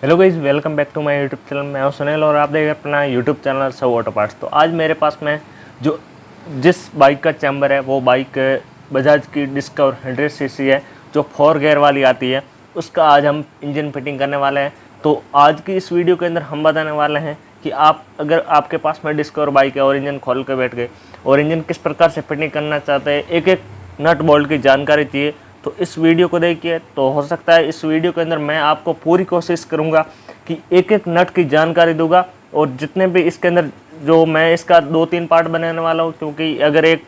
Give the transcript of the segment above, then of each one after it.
Hello guys, welcome back to my YouTube channel. मैं हूं सुनील और आप देख रहे हैं अपना यूट्यूब चैनल सब ऑटो पार्ट्स। तो आज मेरे पास में जिस बाइक का चैम्बर है वो बाइक बजाज की डिस्कवर 100 सीसी है, जो 4 गियर वाली आती है। उसका आज हम इंजन फिटिंग करने वाले हैं। तो आज की इस वीडियो के अंदर हम बताने वाले हैं कि अगर आपके पास में डिस्कवर बाइक है और इंजन खोल के बैठ गए और इंजन किस प्रकार से फिटिंग करना चाहते हैं, एक एक नट बोल्ट की जानकारी चाहिए, तो इस वीडियो को देखिए। तो हो सकता है इस वीडियो के अंदर मैं आपको पूरी कोशिश करूंगा कि एक एक नट की जानकारी दूंगा, और जितने भी इसके अंदर जो मैं इसका 2-3 पार्ट बनाने वाला हूं, क्योंकि अगर एक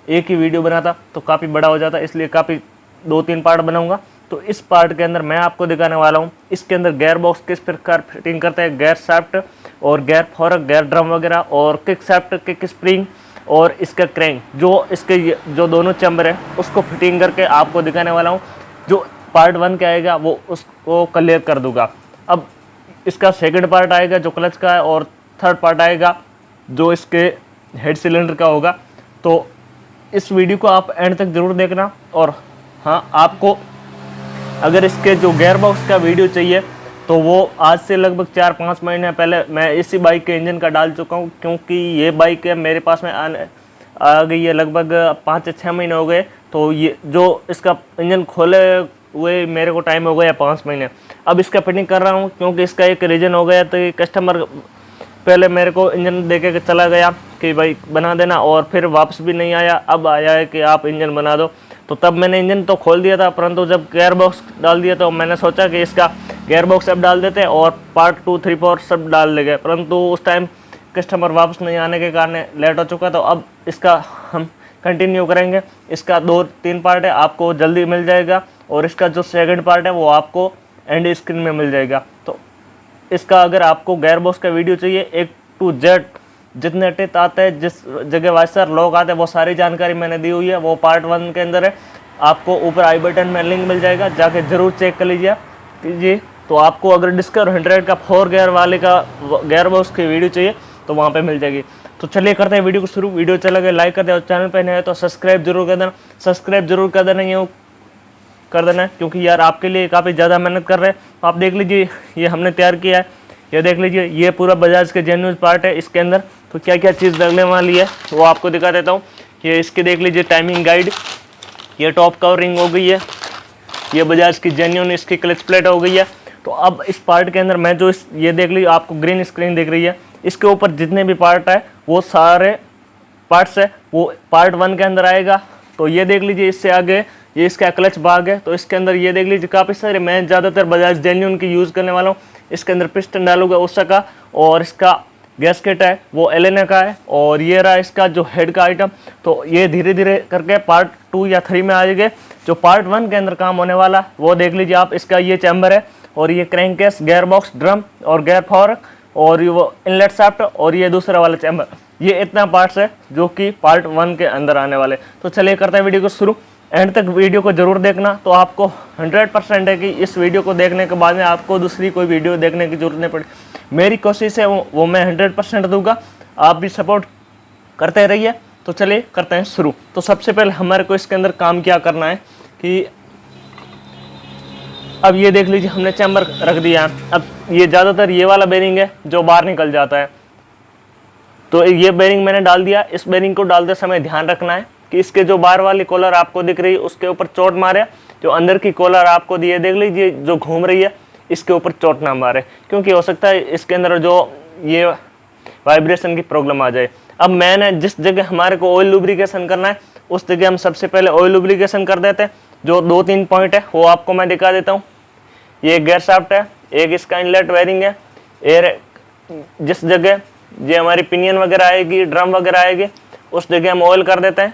ही वीडियो बनाता तो काफ़ी बड़ा हो जाता, इसलिए काफ़ी 2-3 पार्ट बनाऊंगा। तो इस पार्ट के अंदर मैं आपको दिखाने वाला हूँ इसके अंदर गियर बॉक्स किस प्रकार फिटिंग करते हैं, गियर शाफ्ट और गियर फोरक, गियर ड्रम वगैरह, और किक शाफ्ट, किक स्प्रिंग और इसका क्रैंक, जो इसके जो दोनों चैम्बर है उसको फिटिंग करके आपको दिखाने वाला हूँ। जो पार्ट 1 का आएगा वो उसको क्लियर कर दूंगा। अब इसका सेकंड पार्ट आएगा जो क्लच का है, और थर्ड पार्ट आएगा जो इसके हेड सिलेंडर का होगा। तो इस वीडियो को आप एंड तक ज़रूर देखना। और हाँ, आपको अगर इसके जो गियर बॉक्स का वीडियो चाहिए तो वो आज से लगभग 4-5 महीने पहले मैं इसी बाइक के इंजन का डाल चुका हूँ, क्योंकि ये बाइक है मेरे पास में आ गई है लगभग 5-6 महीने हो गए। तो ये जो इसका इंजन खोले हुए मेरे को टाइम हो गया 5 महीने। अब इसका फिटिंग कर रहा हूँ क्योंकि इसका एक रीज़न हो गया। तो ये कस्टमर पहले मेरे को इंजन दे के चला गया कि भाई बना देना, और फिर वापस भी नहीं आया। अब आया है कि आप इंजन बना दो। तो तब मैंने इंजन तो खोल दिया था, परंतु जब गियर बॉक्स डाल दिया तो मैंने सोचा कि इसका गियर बॉक्स अब डाल देते हैं और पार्ट 2, 3, 4 सब डाल देंगे। परंतु उस टाइम कस्टमर वापस नहीं आने के कारण लेट हो चुका। तो अब इसका हम कंटिन्यू करेंगे। इसका 2-3 पार्ट है, आपको जल्दी मिल जाएगा, और इसका जो सेकंड पार्ट है वो आपको एंड स्क्रीन में मिल जाएगा। तो इसका अगर आपको गियर बॉक्स का वीडियो चाहिए, A to Z जितने टिप आते हैं, जिस जगह वाइसर लॉक आते हैं, वो सारी जानकारी मैंने दी हुई है। वो पार्ट 1 के अंदर है। आपको ऊपर आई बटन में लिंक मिल जाएगा, जाके ज़रूर चेक कर कीजिए। तो आपको अगर डिस्कवर 100 का 4 गियर वाले का गियर बॉक्स की वीडियो चाहिए तो वहाँ पे मिल जाएगी। तो चलिए करते हैं वीडियो को शुरू। वीडियो चला गया लाइक कर दे, और चैनल पे नए हैं तो सब्सक्राइब जरूर कर देना। सब्सक्राइब जरूर कर देना, ये कर देना, क्योंकि यार आपके लिए काफ़ी ज़्यादा मेहनत कर रहे हैं। आप देख लीजिए, ये हमने तैयार किया है। ये देख लीजिए, ये पूरा बजाज के जेन्युइन पार्ट है। इसके अंदर तो क्या क्या चीज़ लगने वाली है वो आपको दिखा देता हूँ। ये इसके देख लीजिए टाइमिंग गाइड, ये टॉप कवरिंग हो गई है, ये बजाज की जेन्युइन इसकी क्लच प्लेट हो गई है। तो अब इस पार्ट के अंदर मैं जो ये देख लीजिए, आपको ग्रीन स्क्रीन दिख रही है, इसके ऊपर जितने भी पार्ट है वो सारे पार्ट्स है वो पार्ट 1 के अंदर आएगा। तो ये देख लीजिए, इससे आगे ये इसका क्लच भाग है। तो इसके अंदर ये देख लीजिए काफ़ी सारे, मैं ज़्यादातर बजाज जेन्युइन की यूज़ करने वाला हूँ। इसके अंदर पिस्टन डालूंगा उषा का, और इसका गैसकेट है वो एलेना का है, और ये रहा इसका जो हेड का आइटम। तो ये धीरे धीरे करके पार्ट 2 या 3 में आ जाएंगे। जो पार्ट 1 के अंदर काम होने वाला वो देख लीजिए आप, इसका ये चैम्बर है, और ये crank case, gear box, drum और गियर फोरक, और ये वो इनलेट शाफ्ट, और ये दूसरा वाला चैम्बर। ये इतना पार्ट्स है जो कि पार्ट 1 के अंदर आने वाले। तो चलिए करते हैं वीडियो को शुरू। एंड तक वीडियो को ज़रूर देखना। तो आपको 100% है कि इस वीडियो को देखने के बाद में आपको दूसरी कोई वीडियो देखने की ज़रूरत नहीं पड़े। मेरी कोशिश है वो मैं 100% दूंगा। आप भी सपोर्ट करते रहिए। तो चलिए करते हैं शुरू। तो सबसे पहले हमारे को इसके अंदर काम क्या करना है कि अब ये देख लीजिए, हमने चैम्बर रख दिया है। अब ये ज़्यादातर ये वाला बेरिंग है जो बाहर निकल जाता है। तो ये बेरिंग मैंने डाल दिया। इस बेरिंग को डालते समय ध्यान रखना है कि इसके जो बाहर वाली कॉलर आपको दिख रही है उसके ऊपर चोट मारे। जो अंदर की कॉलर आपको दिए देख लीजिए जो घूम रही है, इसके ऊपर चोट ना मारे, क्योंकि हो सकता है इसके अंदर जो ये वाइब्रेशन की प्रॉब्लम आ जाए। अब मैंने जिस जगह हमारे को ऑयल लुब्रिकेशन करना है उस जगह हम सबसे पहले ऑयल लुब्रिकेशन कर देते हैं। जो 2-3 पॉइंट है वो आपको मैं दिखा देता हूँ। ये गियर शाफ्ट है, एक इसका इनलेट वायरिंग है, एयर जिस जगह ये हमारी पिनियन वगैरह आएगी, ड्रम वगैरह आएगी, उस जगह हम ऑयल कर देते हैं,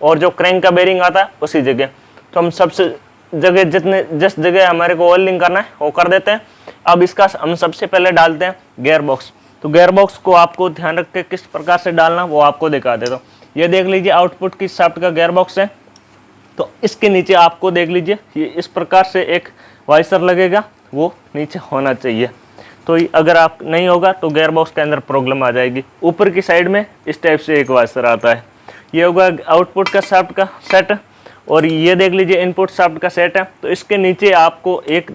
और जो क्रैंक का बेरिंग आता है उसी जगह। तो हम सबसे जगह जिस जगह हमारे को ऑयलिंग करना है वो कर देते हैं। अब इसका हम सबसे पहले डालते हैं गियर बॉक्स। तो गियर बॉक्स को आपको ध्यान रख के किस प्रकार से डालना वो आपको दिखा देता हूँ। ये देख लीजिए आउटपुट की शाफ्ट का गियर बॉक्स है। तो इसके नीचे आपको देख लीजिए ये इस प्रकार से एक वाइसर लगेगा, वो नीचे होना चाहिए। तो अगर आप नहीं होगा तो गियर बॉक्स के अंदर प्रॉब्लम आ जाएगी। ऊपर की साइड में इस टाइप से एक वाइसर आता है। ये होगा आउटपुट का शाफ्ट का सेट, और ये देख लीजिए इनपुट शाफ्ट का सेट है। तो इसके नीचे आपको एक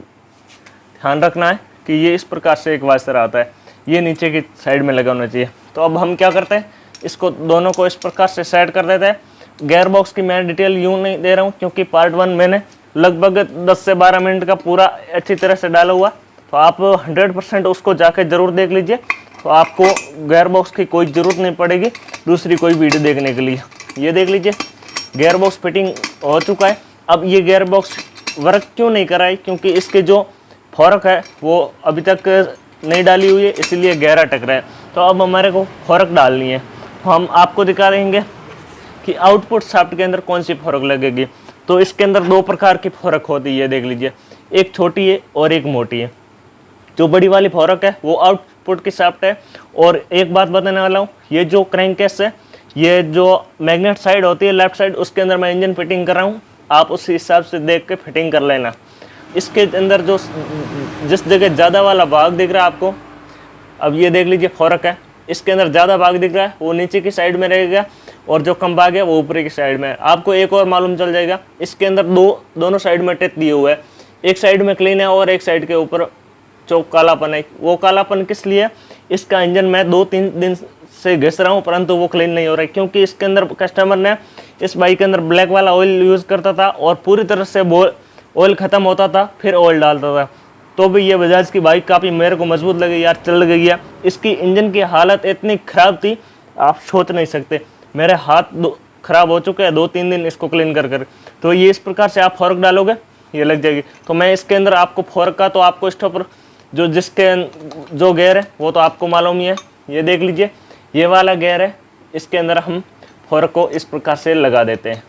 ध्यान रखना है कि ये इस प्रकार से एक वाशर आता है, ये नीचे की साइड में लगा होना चाहिए। तो अब हम क्या करते हैं, इसको दोनों को इस प्रकार से सेट कर देते हैं। गेयर बॉक्स की मैं डिटेल यूँ नहीं दे रहा हूँ क्योंकि पार्ट 1 मैंने लगभग 10 से 12 मिनट का पूरा अच्छी तरह से डाला हुआ, तो आप 100% उसको जाके ज़रूर देख लीजिए, तो आपको गेयर बॉक्स की कोई ज़रूरत नहीं पड़ेगी दूसरी कोई वीडियो देखने के लिए। ये देख लीजिए गेयर बॉक्स फिटिंग हो चुका है। अब ये गेयर बॉक्स वर्क क्यों नहीं कराई, क्योंकि इसके जो फॉर्क है वो अभी तक नहीं डाली हुई है, इसलिए गेयर अटक रहा है। तो अब हमारे को फॉर्क डालनी है, तो हम आपको दिखा देंगे कि आउटपुट शाफ्ट के अंदर कौन सी फॉर्क लगेगी। तो इसके अंदर 2 प्रकार की फॉर्क होती है, देख लीजिए, एक छोटी है और एक मोटी है। जो बड़ी वाली फॉर्क है वो आउटपुट की शाफ्ट है। और एक बात बताने वाला हूँ, ये जो क्रैंककेस है, ये जो मैग्नेट साइड होती है लेफ्ट साइड, उसके अंदर मैं इंजन फिटिंग कर रहा हूँ, आप उस हिसाब से देख के फिटिंग कर लेना। इसके अंदर जो जिस जगह ज़्यादा वाला भाग दिख रहा है आपको, अब ये देख लीजिए फॉर्क है, इसके अंदर ज़्यादा भाग दिख रहा है वो नीचे की साइड में रहेगा और जो कम भाग है वो ऊपरी की साइड में। आपको एक और मालूम चल जाएगा, इसके अंदर दोनों साइड में टेप दिए हुए है, एक साइड में क्लीन है और एक साइड के ऊपर जो कालापन है। वो कालापन किस लिए? इसका इंजन मैं 2-3 दिन से घिस रहा हूँ परंतु वो क्लीन नहीं हो रहा है, क्योंकि इसके अंदर कस्टमर ने इस बाइक के अंदर ब्लैक वाला ऑयल यूज़ करता था और पूरी तरह से ऑयल ख़त्म होता था फिर ऑयल डालता था। तो भी ये बजाज की बाइक काफ़ी मेरे को मजबूत लगी यार, चल गई है। इसकी इंजन की हालत इतनी ख़राब थी आप सोच नहीं सकते, मेरे हाथ ख़राब हो चुके हैं 2-3 दिन इसको क्लीन कर कर। तो ये इस प्रकार से आप फॉर्क डालोगे ये लग जाएगी। तो मैं इसके अंदर आपको फॉर्क का तो आपको स्टॉपर जिसके जो गेयर है वो तो आपको मालूम ही है, ये देख लीजिए ये वाला गेयर है, इसके अंदर हम फॉर्क को इस प्रकार से लगा देते हैं,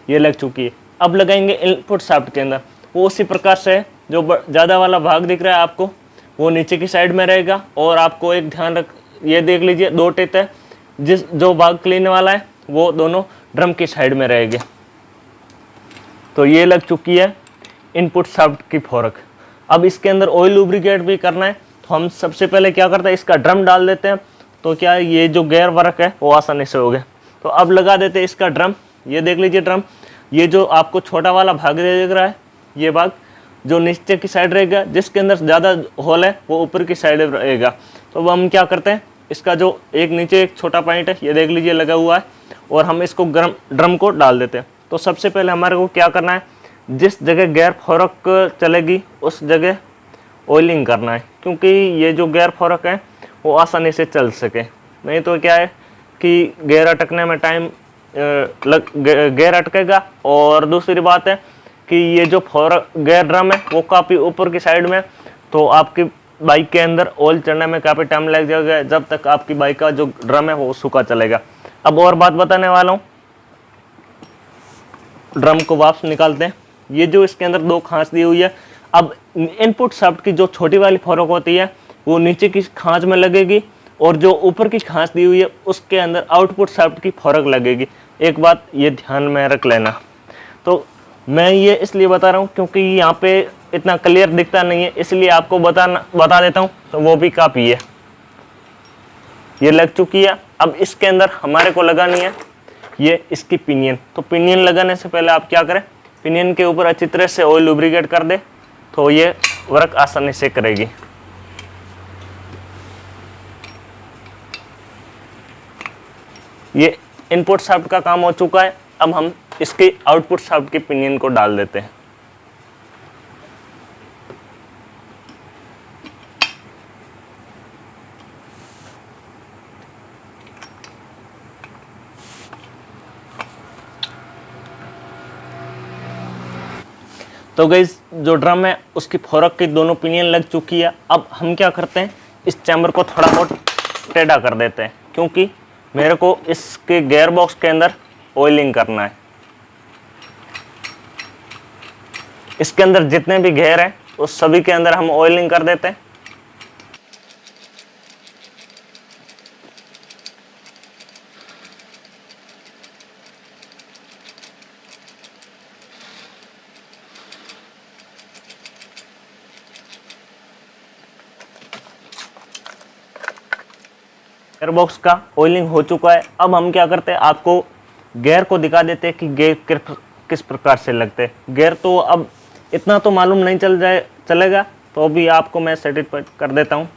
ये लग चुकी है। अब लगाएंगे इनपुट शाफ्ट के अंदर, वो उसी प्रकार से जो ज़्यादा वाला भाग दिख रहा है आपको वो नीचे की साइड में रहेगा। और आपको एक ध्यान रख, ये देख लीजिए 2 टेप है, जो भाग क्लीन वाला है वो दोनों ड्रम की साइड में रहेंगे। तो ये लग चुकी है इनपुट शाफ्ट की फॉर्क। अब इसके अंदर ऑयल लुब्रिकेट भी करना है, तो हम सबसे पहले क्या करते हैं, इसका ड्रम डाल देते हैं। तो क्या ये जो गेयर वर्क है वो आसानी से हो गया। तो अब लगा देते हैं इसका ड्रम, ये देख लीजिए ड्रम, ये जो आपको छोटा वाला भाग दिख रहा है ये भाग जो नीचे की साइड रहेगा, जिसके अंदर ज़्यादा होल है वो ऊपर की साइड रहेगा। तो अब हम क्या करते हैं, इसका जो एक नीचे एक छोटा पॉइंट है ये देख लीजिए लगा हुआ है, और हम इसको ड्रम को डाल देते हैं। तो सबसे पहले हमारे को क्या करना है, जिस जगह गेयर फॉर्क चलेगी उस जगह ऑयलिंग करना है, क्योंकि ये जो गेयर फॉर्क है वो आसानी से चल सके। नहीं तो क्या है कि गेयर अटकने में टाइम गेयर अटकेगा। और दूसरी बात है कि ये जो गेयर ड्रम है वो काफ़ी ऊपर की साइड में, तो आपकी बाइक के अंदर ऑयल चढ़ने में काफ़ी टाइम लग जाएगा जब तक आपकी बाइक का जो ड्रम है वो सूखा चलेगा। अब और बात बताने वाला हूँ, ड्रम को वापस निकालते हैं। ये जो इसके अंदर 2 खांच दी हुई है, अब इनपुट शाफ्ट की जो छोटी वाली फॉर्क होती है वो नीचे की खांच में लगेगी और जो ऊपर की खांच दी हुई है उसके अंदर आउटपुट शाफ्ट की फॉर्क लगेगी। एक बात ये ध्यान में रख लेना। तो मैं ये इसलिए बता रहा हूँ क्योंकि यहाँ पे इतना क्लियर दिखता नहीं है, इसलिए आपको बता देता हूँ, तो वो भी काफ़ी है। ये लग चुकी है। अब इसके अंदर हमारे को लगानी है ये इसकी पिनियन। तो पिनियन लगाने से पहले आप क्या करें, पिनियन के ऊपर अच्छी तरह से ऑयल लुब्रिकेट कर दे, तो ये वर्क आसानी से करेगी। ये इनपुट शाफ्ट का काम हो चुका है। अब हम इसके आउटपुट शाफ्ट की पिनियन को डाल देते हैं। तो गाइस जो ड्रम है उसकी फॉर्क की दोनों पिनियन लग चुकी है। अब हम क्या करते हैं, इस चैम्बर को थोड़ा बहुत टेढ़ा कर देते हैं, क्योंकि मेरे को इसके गेयर बॉक्स के अंदर ऑयलिंग करना है। इसके अंदर जितने भी गेयर हैं उस सभी के अंदर हम ऑयलिंग कर देते हैं। गेयर बॉक्स का ऑयलिंग हो चुका है। अब हम क्या करते हैं, आपको गेयर को दिखा देते हैं कि गेयर किस प्रकार से लगते हैं। गेयर तो अब इतना तो मालूम नहीं चलेगा तो अभी आपको मैं सर्टिफाइड कर देता हूँ।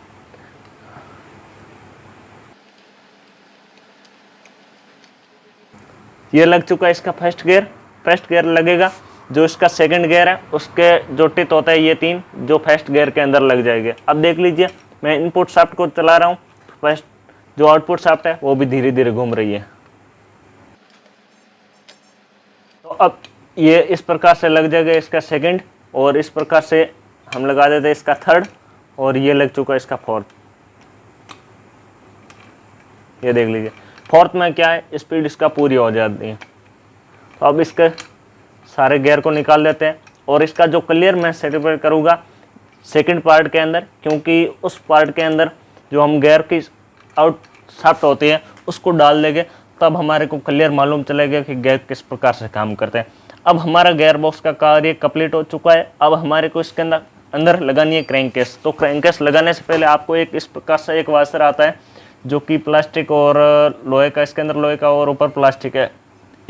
ये लग चुका है इसका फर्स्ट गियर। फर्स्ट गियर लगेगा, जो इसका सेकंड गियर है उसके जो टिप होता है ये 3 जो फर्स्ट गियर के अंदर लग जाएंगे। अब देख लीजिए मैं इनपुट शाफ्ट को चला रहा हूँ, फर्स्ट जो आउटपुट शाफ्ट है वो भी धीरे धीरे घूम रही है। तो अब ये इस प्रकार से लग जाएगा इसका सेकंड, और इस प्रकार से हम लगा देते हैं इसका थर्ड, और ये लग चुका है इसका फोर्थ। ये देख लीजिए फोर्थ में क्या है, स्पीड इसका पूरी हो जाती है। तो अब इसके सारे गियर को निकाल देते हैं, और इसका जो क्लियर मैं सर्टिफाइड करूँगा सेकंड पार्ट के अंदर, क्योंकि उस पार्ट के अंदर जो हम गियर की आउट शाफ्ट होती है उसको डाल देंगे, तब हमारे को क्लियर मालूम चलेगा कि गियर किस प्रकार से काम करते हैं। अब हमारा गियर बॉक्स का कार्य कंप्लीट हो चुका है। अब हमारे को इसके अंदर लगानी है क्रैंकेस। तो क्रैंकेस लगाने से पहले आपको एक इस प्रकार से एक वाशर आता है जो कि प्लास्टिक और लोहे का, इसके अंदर लोहे का और ऊपर प्लास्टिक है,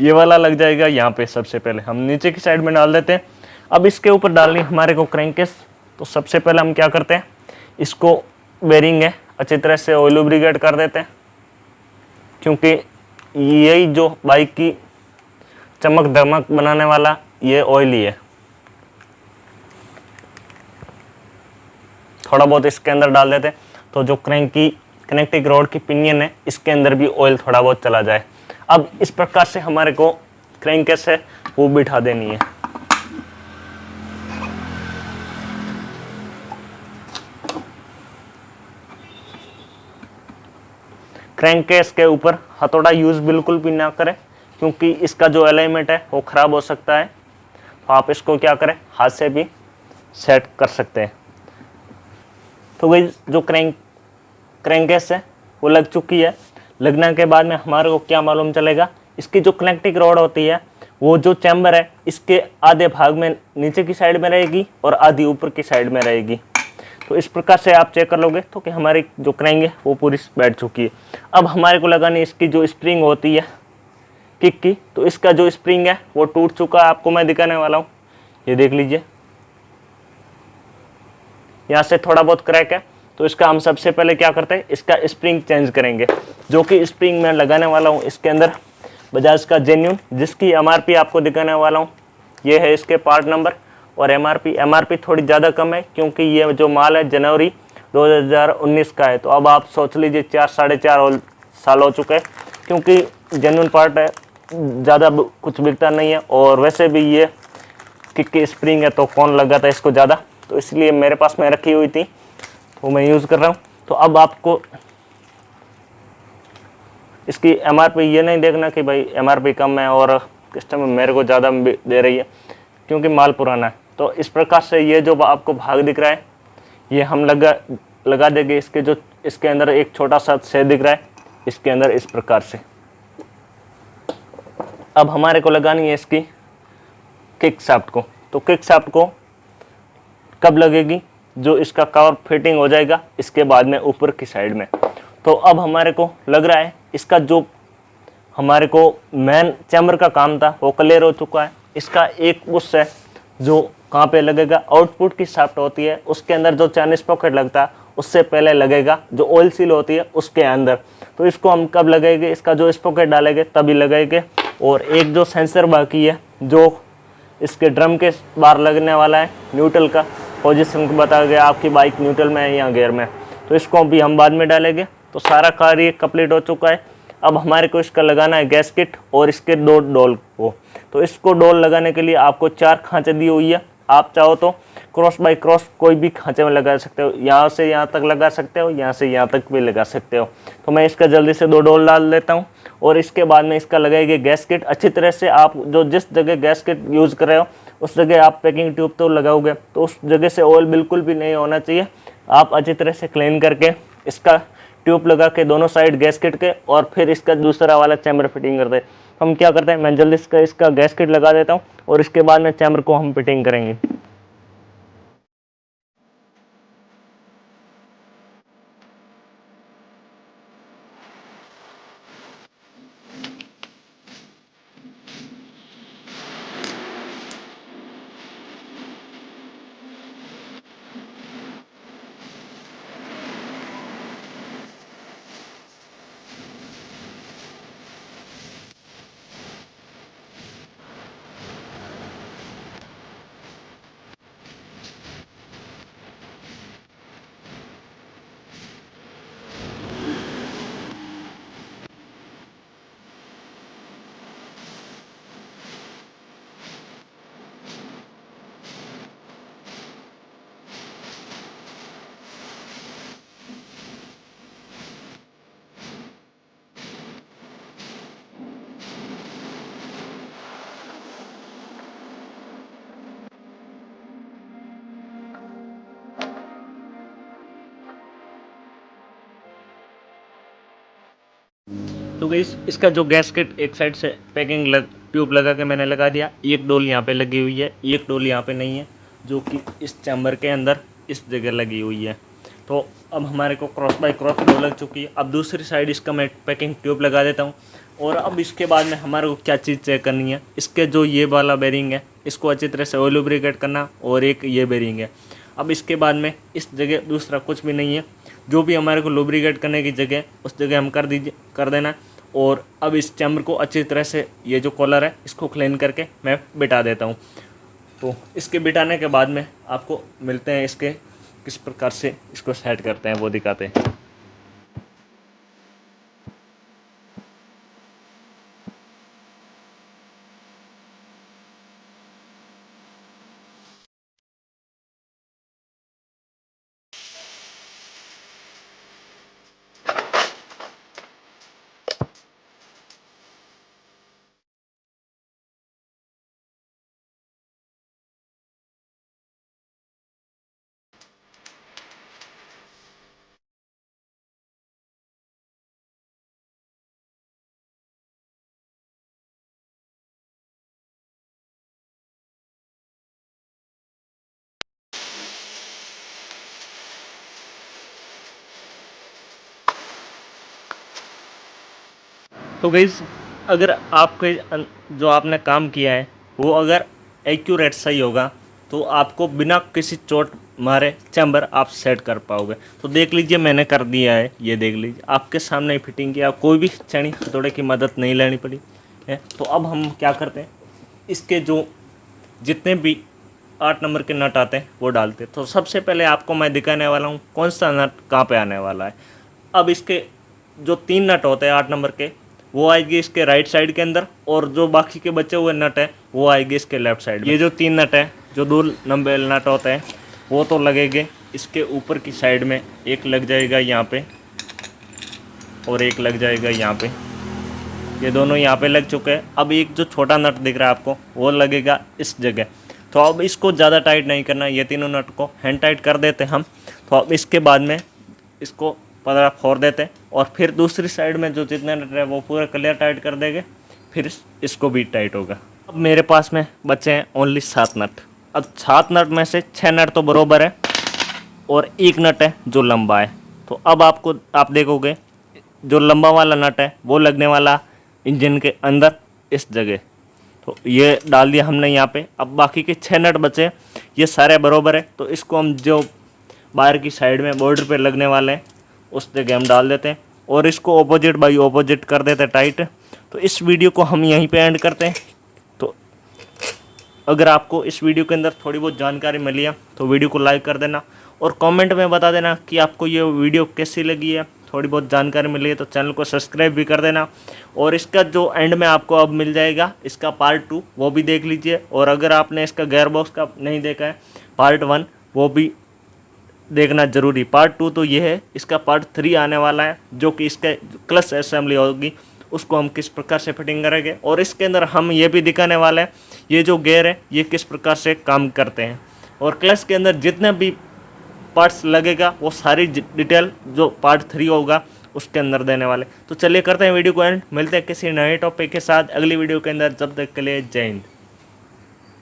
ये वाला लग जाएगा यहाँ पे। सबसे पहले हम नीचे की साइड में डाल देते हैं। अब इसके ऊपर डालनी है हमारे को क्रैंकेस। तो सबसे पहले हम क्या करते हैं, इसको बेरिंग है अच्छी तरह से ऑयल लुब्रिकेट कर देते हैं, क्योंकि यही जो बाइक की चमक धमक बनाने वाला ये ऑयल ही है। थोड़ा बहुत इसके अंदर डाल देते हैं, तो जो कनेक्टिंग रॉड की पिनियन है इसके अंदर भी ऑयल थोड़ा बहुत चला जाए। अब इस प्रकार से हमारे को क्रैंकेस है वो बिठा देनी है। क्रैंकेस के ऊपर हथौड़ा यूज बिल्कुल भी ना करें, क्योंकि इसका जो अलाइनमेंट है वो खराब हो सकता है। तो आप इसको क्या करें, हाथ से भी सेट कर सकते हैं। तो वही जो क्रैंकेस है वो लग चुकी है। लगने के बाद में हमारे को क्या मालूम चलेगा, इसकी जो कनेक्टिंग रॉड होती है वो जो चैम्बर है इसके आधे भाग में नीचे की साइड में रहेगी और आधी ऊपर की साइड में रहेगी। तो इस प्रकार से आप चेक कर लोगे तो कि हमारी जो क्रैंक है वो पूरी बैठ चुकी है। अब हमारे को लगानी इसकी जो स्प्रिंग होती है किक की, तो इसका जो स्प्रिंग है वो टूट चुका है, आपको मैं दिखाने वाला हूँ। ये देख लीजिए यहाँ से थोड़ा बहुत क्रैक है। तो इसका हम सबसे पहले क्या करते हैं, इसका स्प्रिंग चेंज करेंगे। जो कि स्प्रिंग मैं लगाने वाला हूँ इसके अंदर बजाज का जेन्युइन, जिसकी एमआरपी आपको दिखाने वाला हूँ। ये है इसके पार्ट नंबर और एमआरपी थोड़ी ज़्यादा कम है, क्योंकि ये जो माल है जनवरी 2019 का है। तो अब आप सोच लीजिए 4-4.5 साल हो चुके हैं, क्योंकि जेन्युइन पार्ट है, ज़्यादा कुछ बिकता नहीं है। और वैसे भी ये किक की स्प्रिंग है तो कौन लगाता है इसको ज़्यादा, तो इसलिए मेरे पास में रखी हुई थी तो मैं यूज़ कर रहा हूँ। तो अब आपको इसकी एमआरपी ये नहीं देखना कि भाई एमआरपी कम है और कस्टमर मेरे को ज़्यादा दे रही है, क्योंकि माल पुराना है। तो इस प्रकार से ये जो आपको भाग दिख रहा है ये हम लगा देंगे। इसके जो इसके अंदर एक छोटा सा छेद दिख रहा है इसके अंदर, इस प्रकार से। अब हमारे को लगानी है इसकी किक शाफ्ट को। तो किक शाफ्ट को कब लगेगी, जो इसका कवर फिटिंग हो जाएगा इसके बाद में ऊपर की साइड में। तो अब हमारे को लग रहा है इसका जो हमारे को मेन चैम्बर का काम था वो क्लियर हो चुका है। इसका एक बुश है जो कहाँ पे लगेगा, आउटपुट की शाफ्ट होती है उसके अंदर जो चाइनीज पॉकेट लगता है उससे पहले लगेगा, जो ऑयल सील होती है उसके अंदर। तो इसको हम कब लगेंगे, इसका जो स्पॉकेट डालेंगे तभी लगेंगे। और एक जो सेंसर बाकी है जो इसके ड्रम के बाहर लगने वाला है, न्यूट्रल का पोजीशन को बता गया आपकी बाइक न्यूट्रल में है या गियर में, तो इसको भी हम बाद में डालेंगे। तो सारा कार्य कंप्लीट हो चुका है। अब हमारे को इसका लगाना है गैस्केट और इसके 2 डोल को। तो इसको डोल लगाने के लिए आपको 4 खांचे दी हुई है। आप चाहो तो क्रॉस बाय क्रॉस कोई भी खांचे में लगा सकते हो, यहाँ से यहाँ तक लगा सकते हो, यहाँ से यहाँ तक भी लगा सकते हो। तो मैं इसका जल्दी से 2 डोल डाल लेता हूँ और इसके बाद में इसका लगाएंगे गैस्केट। अच्छी तरह से आप जो जिस जगह गैस्केट यूज़ कर रहे हो उस जगह आप पैकिंग ट्यूब तो लगाओगे तो उस जगह से ऑयल बिल्कुल भी नहीं होना चाहिए। आप अच्छी तरह से क्लीन करके इसका ट्यूब लगा के दोनों साइड गैस्केट के और फिर इसका दूसरा वाला चैम्बर फिटिंग करते हैं। हम क्या करते हैं, मैं जल्दी से इसका गैस्केट लगा देता हूँ और इसके बाद में चैम्बर को हम फिटिंग करेंगे। तो गाइस इसका जो गैसकेट एक साइड से पैकिंग ट्यूब लगा के मैंने लगा दिया। एक डोल यहाँ पे लगी हुई है, एक डोल यहाँ पे नहीं है, जो कि इस चैम्बर के अंदर इस जगह लगी हुई है। तो अब हमारे को क्रॉस बाय क्रॉस डोल लग चुकी है। अब दूसरी साइड इसका मैं पैकिंग ट्यूब लगा देता हूँ। और अब इसके बाद में हमारे को क्या चीज़ चेक करनी है, इसके जो ये वाला बेरिंग है इसको अच्छी तरह से ऑयल लुब्रिकेट करना, और एक ये बेरिंग है। अब इसके बाद में इस जगह दूसरा कुछ भी नहीं है, जो भी हमारे को लुब्रिकेट करने की जगह उस जगह हम कर देना। और अब इस चैम्बर को अच्छी तरह से ये जो कॉलर है इसको क्लीन करके मैं बिठा देता हूँ। तो इसके बिठाने के बाद में आपको मिलते हैं, इसके किस प्रकार से इसको सेट करते हैं वो दिखाते हैं। तो गाइस अगर आपके जो आपने काम किया है वो अगर एक्यूरेट सही होगा तो आपको बिना किसी चोट मारे चैम्बर आप सेट कर पाओगे। तो देख लीजिए मैंने कर दिया है, ये देख लीजिए आपके सामने ही फिटिंग किया, कोई भी छेनी हथौड़े की मदद नहीं लेनी पड़ी है। तो अब हम क्या करते हैं, इसके जो जितने भी 8 नंबर के नट आते हैं वो डालते हैं। तो सबसे पहले आपको मैं दिखाने वाला हूँ कौन सा नट कहाँ पे आने वाला है। अब इसके जो 3 नट होते हैं 8 नंबर के, वो आएगी इसके राइट साइड के अंदर, और जो बाकी के बचे हुए नट है वो आएगी इसके लेफ्ट साइड। ये जो 3 नट है, जो 2 नंबर नट होते हैं, वो तो लगेंगे इसके ऊपर की साइड में, एक लग जाएगा यहाँ पे और एक लग जाएगा यहाँ पे। ये दोनों यहाँ पे लग चुके हैं। अब एक जो छोटा नट दिख रहा है आपको वो लगेगा इस जगह। तो अब इसको ज़्यादा टाइट नहीं करना, ये तीनों नट को हैंड टाइट कर देते हम। तो अब इसके बाद में इसको पतला फोड़ देते हैं, और फिर दूसरी साइड में जो जितने नट है वो पूरा क्लियर टाइट कर देंगे, फिर इसको भी टाइट होगा। अब मेरे पास में बचे हैं ओनली 7 नट। अब 7 नट में से 6 नट तो बरोबर है और एक नट है जो लंबा है। तो अब आप देखोगे जो लंबा वाला नट है वो लगने वाला इंजन के अंदर इस जगह। तो ये डाल दिया हमने यहाँ पे। अब बाकी के 6 नट बचे, ये सारे बरोबर है। तो इसको हम जो बाहर की साइड में बॉर्डर पे लगने वाले हैं उस जगह हम डाल देते हैं, और इसको ऑपोजिट बाई ऑपोजिट कर देते हैं टाइट। तो इस वीडियो को हम यहीं पे एंड करते हैं। तो अगर आपको इस वीडियो के अंदर थोड़ी बहुत जानकारी मिली है तो वीडियो को लाइक कर देना, और कमेंट में बता देना कि आपको ये वीडियो कैसी लगी है। थोड़ी बहुत जानकारी मिली है तो चैनल को सब्सक्राइब भी कर देना। और इसका जो एंड में आपको अब मिल जाएगा इसका पार्ट 2, वो भी देख लीजिए। और अगर आपने इसका गेयर बॉक्स का नहीं देखा है पार्ट 1, वो भी देखना जरूरी। पार्ट 2 तो ये है, इसका पार्ट 3 आने वाला है, जो कि इसका क्लच असेंबली होगी, उसको हम किस प्रकार से फिटिंग करेंगे। और इसके अंदर हम ये भी दिखाने वाले हैं ये जो गेयर है ये किस प्रकार से काम करते हैं, और क्लच के अंदर जितने भी पार्ट्स लगेगा वो सारी डिटेल जो पार्ट 3 होगा उसके अंदर देने वाले। तो चलिए करते हैं वीडियो को एंड, मिलते हैं किसी नए टॉपिक के साथ अगली वीडियो के अंदर। जब तक के लिए जय हिंद।